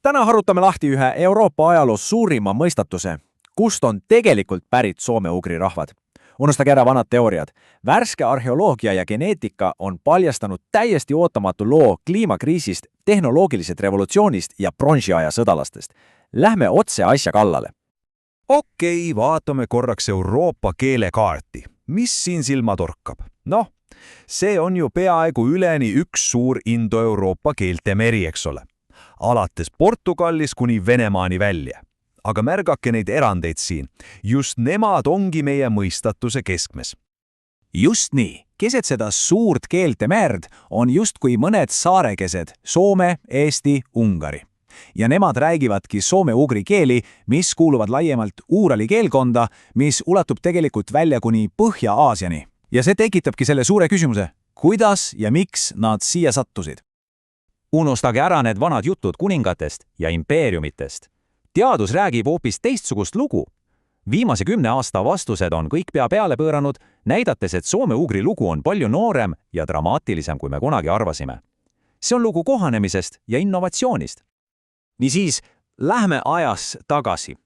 Täna harutame lahti ühe Euroopa ajaloos suurima mõistatuse, kust on tegelikult pärit soome-ugri rahvad. Unustage ära vanad teooriad. Värske arheoloogia ja geneetika on paljastanud täiesti ootamatu loo kliimakriisist, tehnoloogilisest revolutsioonist ja bronsiaja sõdalastest. Lähme otse asja kallale. Okei, vaatame korraks Euroopa keelekaarti. Mis siin silma torkab? See on ju peaaegu üleni üks suur Indo-Euroopa keelte meri, eks ole. Alates Portugalis kuni Venemaani välja. Aga märgake neid erandeid siin. Just nemad ongi meie mõistatuse keskmes. Just nii. Keset seda suurt keelte merd on justkui mõned saarekesed Soome, Eesti, Ungari. Ja nemad räägivadki soome-ugri keeli, mis kuuluvad laiemalt Uurali keelkonda, mis ulatub tegelikult välja kuni Põhja-Aasiani. Ja see tekitabki selle suure küsimuse, kuidas ja miks nad siia sattusid. Unustage ära need vanad jutud kuningatest ja impeeriumitest. Teadus räägib hoopis teistsugust lugu. Viimase 10 aasta vastused on kõik pea peale pööranud, näidates, et soome-ugri lugu on palju noorem ja dramaatilisem, kui me kunagi arvasime. See on lugu kohanemisest ja innovatsioonist. Niisiis, lähme ajas tagasi.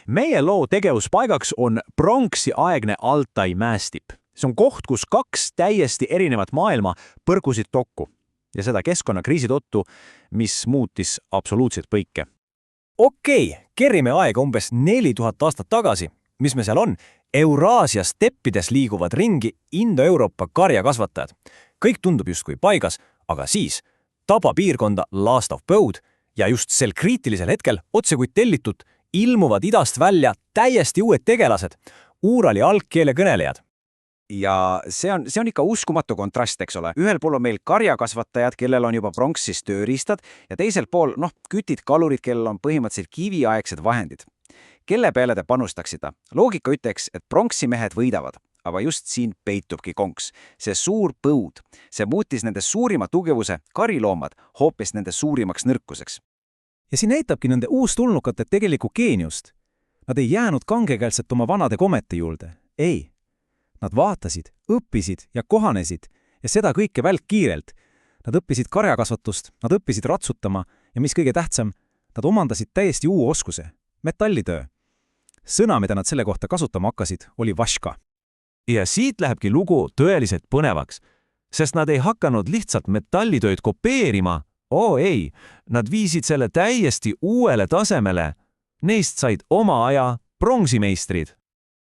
Meie loo tegevuspaigaks on pronksiaegne Altai mäestip. See on koht, kus kaks täiesti erinevat maailma põrkusid kokku. Ja seda keskkonnakriisi tõttu, mis muutis absoluutselt kõike. Okei, kerime aega umbes 4000 aastat tagasi. Mis me seal on? Euraasia steppides liiguvad ringi Indo-Euroopa karjakasvatajad. Kõik tundub justkui paigas, aga siis tabapiirkonda laastav põud ja just sel kriitilisel hetkel, otse kui tellitud, ilmuvad idast välja täiesti uued tegelased, Uurali algkeele kõnelejad. Ja see on ikka uskumatu kontrast, eks ole. Ühel pool on meil karjakasvatajad, kellel on juba pronksist tööriistad ja teisel pool, kütid, kalurid, kellel on põhimõtteliselt kiviaegsed vahendid. Kelle peale te panustaksite? Loogika ütleks, et pronksimehed võidavad, aga just siin peitubki konks. See suur põud, see muutis nende suurima tugevuse, kariloomad, hoopis nende suurimaks nõrkuseks. Ja siin näitabki nende uustulnukate tegelikku geeniust. Nad ei jäänud kangekäelselt oma vanade komete juurde. Ei. Nad vaatasid, õppisid ja kohanesid ja seda kõike välkkiirelt. Nad õppisid karjakasvatust, nad õppisid ratsutama ja mis kõige tähtsam, nad omandasid täiesti uue oskuse, metallitöö. Sõna, mida nad selle kohta kasutama hakkasid, oli vaška. Ja siit lähebki lugu tõeliselt põnevaks, sest nad ei hakanud lihtsalt metallitööd kopeerima. Ei, nad viisid selle täiesti uuele tasemele. Neist said oma aja pronksimeistrid.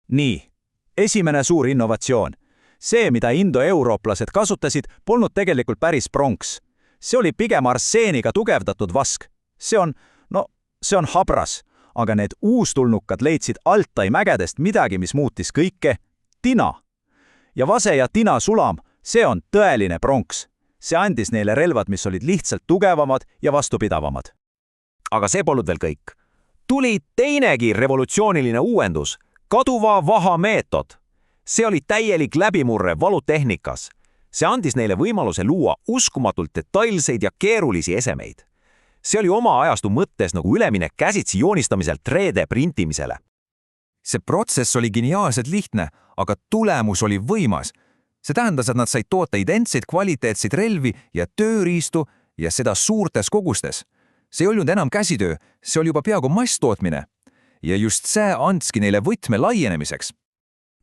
Nii. Esimene suur innovatsioon. See, mida indoeurooplased kasutasid, polnud tegelikult päris pronks. See oli pigem arseeniga tugevdatud vask. See on habras, aga need uustulnukad leidsid Altai mägedest midagi, mis muutis kõike tina. Ja vase ja tina sulam, see on tõeline pronks. See andis neile relvad, mis olid lihtsalt tugevamad ja vastupidavamad. Aga see polnud veel kõik. Tuli teinegi revolutsiooniline uuendus. Kaduva vaha meetod. See oli täielik läbimurre valutehnikas. See andis neile võimaluse luua uskumatult detailseid ja keerulisi esemeid. See oli oma ajastu mõttes nagu üleminek käsitsi joonistamiselt 3D printimisele. See protsess oli geniaalselt lihtne, aga tulemus oli võimas. See tähendas, et nad said toota identseid kvaliteetseid relvi ja tööriistu ja seda suurtes kogustes. See ei olnud enam käsitöö, see oli juba peaaegu masstootmine. Ja just see andski neile võtme laienemiseks.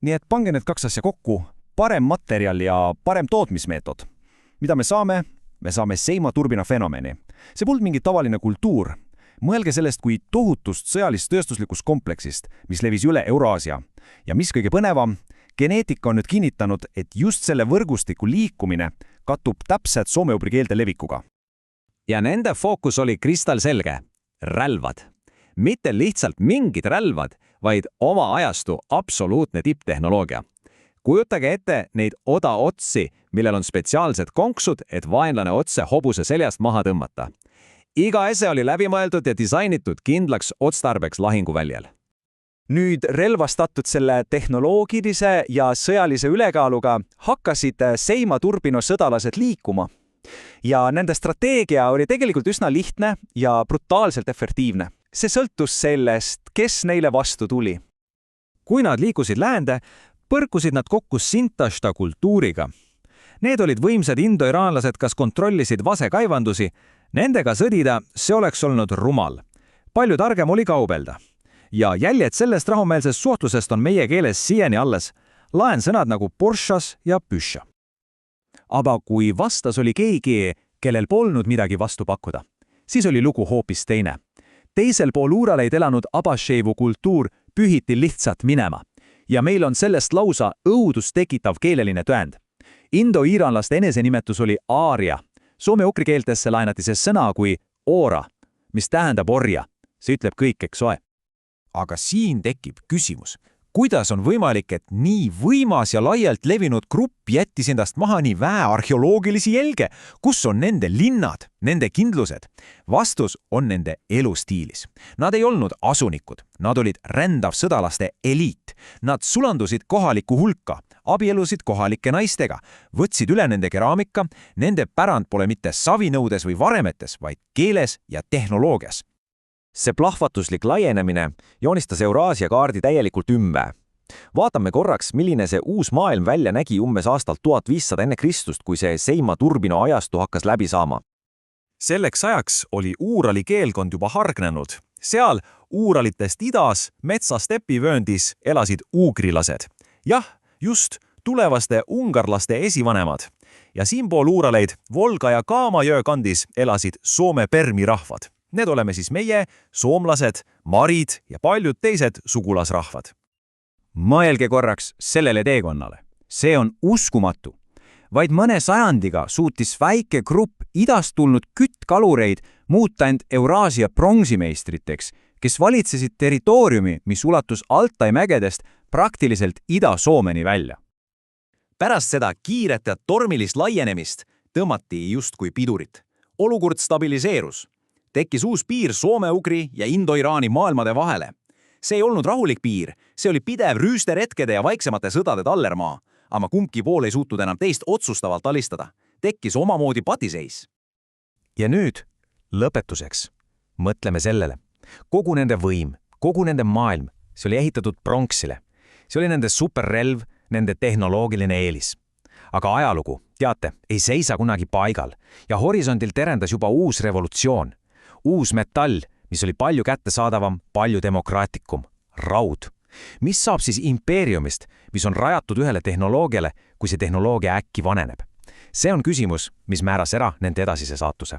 Nii et pange need kaks asja kokku, parem materjal ja parem tootmismeetod. Mida me saame? Me saame seimaturbina fenomeni. See polnud mingi tavaline kultuur. Mõelge sellest kui tohutust sõjalist-tööstuslikust kompleksist, mis levis üle Euraasia. Ja mis kõige põnevam, geneetika on nüüd kinnitanud, et just selle võrgustiku liikumine kattub täpselt soome-ugri keelte levikuga. Ja nende fookus oli kristalselge. Rälvad. Mitte lihtsalt mingid rälvad, vaid oma ajastu absoluutne tipptehnoloogia. Kujutage ette neid odaotsi, millel on spetsiaalsed konksud, et vaenlane otse hobuse seljast maha tõmmata. Iga ese oli läbimõeldud ja disainitud kindlaks otstarbeks lahinguväljal. Nüüd relvastatud selle tehnoloogilise ja sõjalise ülekaaluga hakkasid seimaturbino sõdalased liikuma. Ja nende strateegia oli tegelikult üsna lihtne ja brutaalselt efektiivne. See sõltus sellest, kes neile vastu tuli. Kui nad liikusid läände, põrkusid nad kokku Sintashta kultuuriga. Need olid võimsad indoiraanlased, kas kontrollisid vasekaevandusi, Nendega sõdida, see oleks olnud rumal. Palju targem oli kaubelda. Ja jäljed sellest rahumeelsest suhtlusest on meie keeles siiani alles. Laen sõnad nagu Poršas ja Püša. Aga kui vastas oli keegi, kellel polnud midagi vastu pakkuda, siis oli lugu hoopis teine. Teisel pool Uuraleid elanud Abaševu kultuur pühiti lihtsalt minema. Ja meil on sellest lausa õudust tekitav keeleline tõend. Indo-iiranlaste enesenimetus oli aaria. Soome-ukri keeltesse laenati see sõna kui oora, mis tähendab orja. See ütleb kõik, eks ole. Aga siin tekib küsimus. Kuidas on võimalik, et nii võimas ja laialt levinud grupp jättis endast maha nii vähe arheoloogilisi jälge? Kus on nende linnad, nende kindlused? Vastus on nende elustiilis. Nad ei olnud asunikud, nad olid rändav sõdalaste eliit. Nad sulandusid kohalikku hulka, abielusid kohalike naistega, võtsid üle nende keraamika, nende pärand pole mitte savinõudes või varemetes, vaid keeles ja tehnoloogias. See plahvatuslik laienemine joonistas Euraasia kaardi täielikult ümber. Vaatame korraks, milline see uus maailm välja nägi umbes aastalt 1500 enne Kristust, kui see Seima Turbino ajastu hakkas läbi saama. Selleks ajaks oli Uurali keelkond juba hargnenud. Seal Uuralitest idas metsastepivööndis elasid uugrilased. Jah, just tulevaste ungarlaste esivanemad. Ja siinpool Uuraleid Volga ja Kaama jõe kandis elasid Soome Permi rahvad. Need oleme siis meie, soomlased, marid ja paljud teised sugulasrahvad. Mõelge korraks sellele teekonnale. See on uskumatu. Vaid mõne sajandiga suutis väike grupp idast tulnud küttkalureid muuta end Euraasia pronksimeistriteks, kes valitsesid territooriumi, mis ulatus Altai mägedest praktiliselt Ida-Soomeni välja. Pärast seda kiiret ja tormilist laienemist tõmmati justkui pidurit. Olukord stabiliseerus. Tekkis uus piir Soome-Ugri ja Indo-Iraani maailmade vahele. See ei olnud rahulik piir, see oli pidev rüüsteretkede ja vaiksemate sõdade tallermaa, aga kumbki pool ei suutnud enam teist otsustavalt alistada. Tekkis omamoodi patiseis. Ja nüüd, lõpetuseks, mõtleme sellele. Kogu nende võim, kogu nende maailm, see oli ehitatud pronksile. See oli nende superrelv, nende tehnoloogiline eelis. Aga ajalugu, teate, ei seisa kunagi paigal ja horisondil terendas juba uus revolutsioon. Uus metall, mis oli palju kättesaadavam, palju demokraatikum, raud. Mis saab siis impeeriumist, mis on rajatud ühele tehnoloogiale, kui see tehnoloogia äkki vaneneb? See on küsimus, mis määras ära nende edasise saatuse.